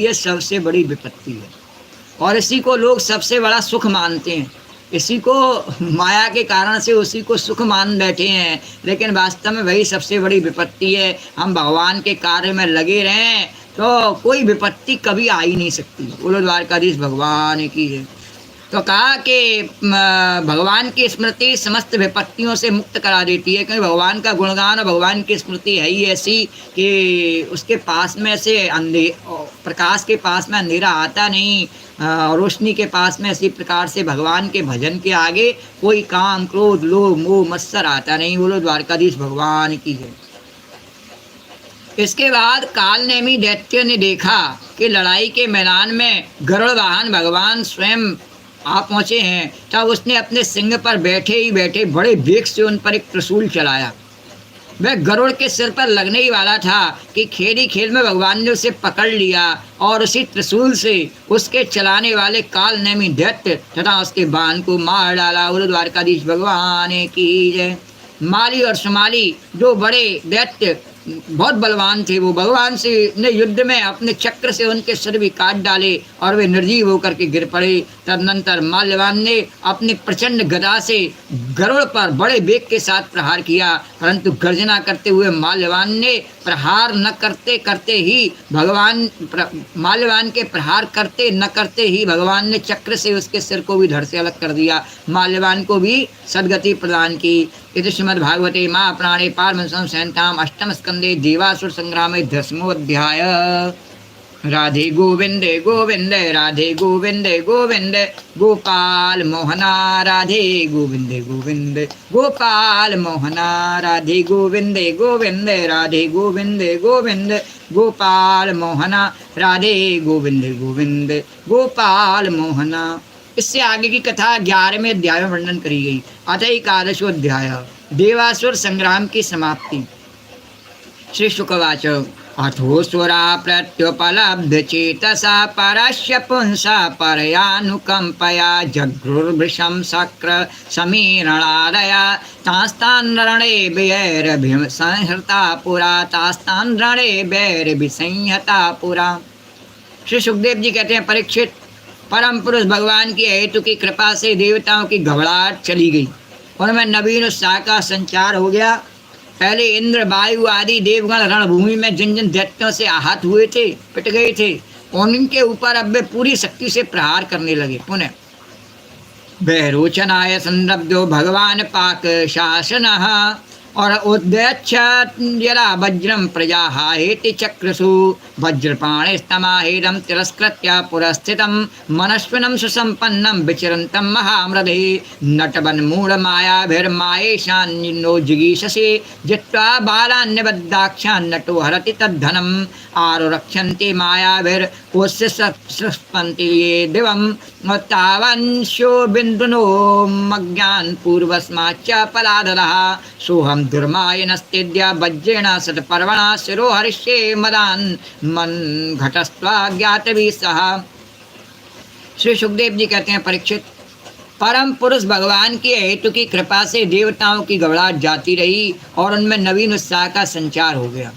ये सबसे बड़ी विपत्ति है और इसी को लोग सबसे बड़ा सुख मानते हैं। इसी को माया के कारण से उसी को सुख मान बैठे हैं, लेकिन वास्तव में वही सबसे बड़ी विपत्ति है। हम भगवान के कार्य में लगे रहें तो कोई विपत्ति कभी आ ही नहीं सकती। बोलो द्वारकाधीश भगवान की है। तो कहा कि भगवान की स्मृति समस्त विपत्तियों से मुक्त करा देती है, क्योंकि भगवान का गुणगान और भगवान की स्मृति है ही ऐसी कि उसके पास में से प्रकाश के पास में अंधेरा आता नहीं, रोशनी के पास में इसी प्रकार से भगवान के भजन के आगे कोई काम क्रोध लोभ मोह मत्सर आता नहीं। बोलो द्वारकाधीश भगवान की है। इसके बाद कालनेमी दैत्य ने देखा कि लड़ाई के मैदान में गरुड़ वाहन भगवान स्वयं आ पहुँचे हैं, तब उसने अपने सिंह पर बैठे ही बैठे बड़े वेग से उन पर एक त्रिशूल चलाया। वह गरुड़ के सिर पर लगने ही वाला था कि खेल ही खेल में भगवान ने उसे पकड़ लिया और उसी त्रिशूल से उसके चलाने वाले कालनेमी दैत्य तथा उसके बाण को मार डाला। बोलो द्वारकाधीश भगवान की जय। माली और सुमाली जो बड़े दैत्य बहुत बलवान थे, वो भगवान से ने युद्ध में अपने चक्र से उनके सिर भी काट डाले और वे निर्जीव होकर के गिर पड़े। तदनंतर माल्यवान ने अपनी प्रचंड गदा से गरुड़ पर बड़े वेग के साथ प्रहार किया, परंतु गर्जना करते हुए माल्यवान ने प्रहार न करते करते ही माल्यवान के प्रहार करते न करते ही भगवान ने चक्र से उसके सिर को भी धड़ से अलग कर दिया, माल्यवान को भी सद्गति प्रदान की। इति श्रीमद्भागवते महापुराणे पारमहंस्यां संहितायाम् अष्टम स्कंदे देवासुर संग्रामे 10वां अध्याय। राधे गोविंदे गोविंदे राधे गोविंदे गोविंदे गोपाल मोहना राधे गोविंदे गोविंदे गोपाल मोहना राधे गोविंदे गोविंदे राधे गोविंदे गोविंदे गोपाल मोहना राधे गोविंदे गोविंदे गोपाल मोहना। इससे आगे की कथा 11वें अध्याय में वर्णन करी गई। अतः एकादशो अध्याय देवासुर संग्राम की समाप्ति। श्री शुकवाच अथोऽसुरा प्रत्युपलब्ध चेतसा परस्य पुंसा परयानुकंपया जगृर्भृशं शक्र समीरणादया तास्तान् रणे वैरभिसंहता पुरा तास्तान् रणे वैरभिसंहता पुरा। श्री सुखदेव जी कहते हैं, परीक्षित, परम पुरुष भगवान की हेतु की कृपा से देवताओं की घबराहट चली गई, उनमें नवीन उत्साह का संचार हो गया। पहले इंद्र वायु आदि देवगण रणभूमि में जिन जिन दैत्यों से आहत हुए थे, पिट गए थे, उनके ऊपर अब वे पूरी शक्ति से प्रहार करने लगे। पुनः वैरोचनाय संरब्धो भगवान पाक शासनः और उद्यच्छत् यदा वज्रम प्रजाहाहेति चक्रसु वज्रपाणिस्तमाहेदं तिरस्कृत्य पुरस्थितं मनस्विनं सुसम्पन्नं विचरन्तं महामृधे नटवन्मूढमायाभिर्मायेशान्नो जिगीषसे जित्वा बालान्यबद्धाक्षान् नटो हरति तद्धनम् आरुरक्षन्ति मायाभिर्कोशस्पन्ति ये दिवं तावन्शो बिन्दुनो मज्ञान् पूर्वस्माच्च पलादरः सोहं दुर्मायनस्तेद्य वज्रेण शतपर्वणा शिरो हरिष्ये मदान् मन घटस्त्वा ज्ञातवी सह। श्री सुखदेव जी कहते हैं, परीक्षित, परम पुरुष भगवान की हेतु की कृपा से देवताओं की घबराहट जाती रही और उनमें नवीन उत्साह का संचार हो गया।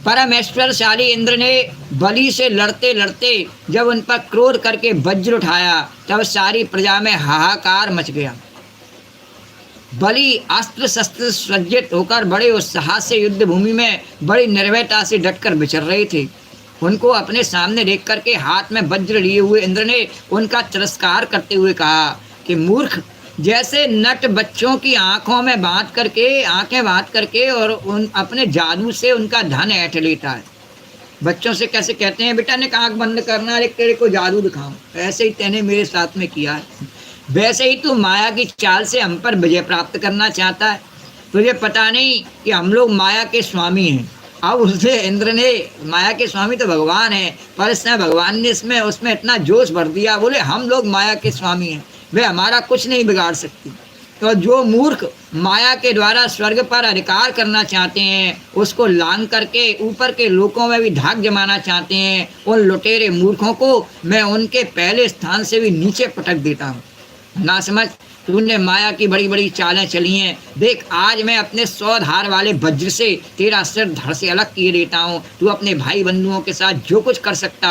परमेश्वरशाली इंद्र ने बलि से लड़ते लड़ते जब उन पर क्रोध करके वज्र उठाया, तब सारी प्रजा में हाहाकार मच गया। बलि अस्त्र शस्त्र सज्जित होकर बड़े उत्साह से युद्ध भूमि में बड़ी निर्भयता से डटकर विचर रहे थे। उनको अपने सामने देख करके हाथ में वज्र लिए हुए इंद्र ने उनका तिरस्कार करते हुए कहा कि मूर्ख, जैसे नट बच्चों की आंखें बांध करके और उन अपने जादू से उनका धन ऐंठ लेता है। बच्चों से कैसे कहते हैं, बेटा ने आंख बंद करना, अरे तेरे को जादू दिखाऊं, ऐसे ही तेने मेरे साथ में किया है, वैसे ही तू माया की चाल से हम पर विजय प्राप्त करना चाहता है। तुझे पता नहीं कि हम लोग माया के स्वामी हैं। अब उसने इंद्र ने, माया के स्वामी तो भगवान है, पर इसने भगवान ने उसमें इतना जोश भर दिया, बोले हम लोग माया के स्वामी हैं, वे हमारा कुछ नहीं बिगाड़ सकती। तो जो मूर्ख माया के द्वारा स्वर्ग पर अधिकार करना चाहते हैं, उसको लांग करके ऊपर के लोकों में भी धाक जमाना चाहते हैं, उन लुटेरे मूर्खों को मैं उनके पहले स्थान से भी नीचे पटक देता हूँ। ना समझ तूने माया की बड़ी बड़ी चालें चली हैं। देख आज मैं अपने 100 धार वाले वज्र से तेरा सिर धड़ से अलग किए देता हूँ। तू अपने भाई बंधुओं के साथ जो कुछ कर सकता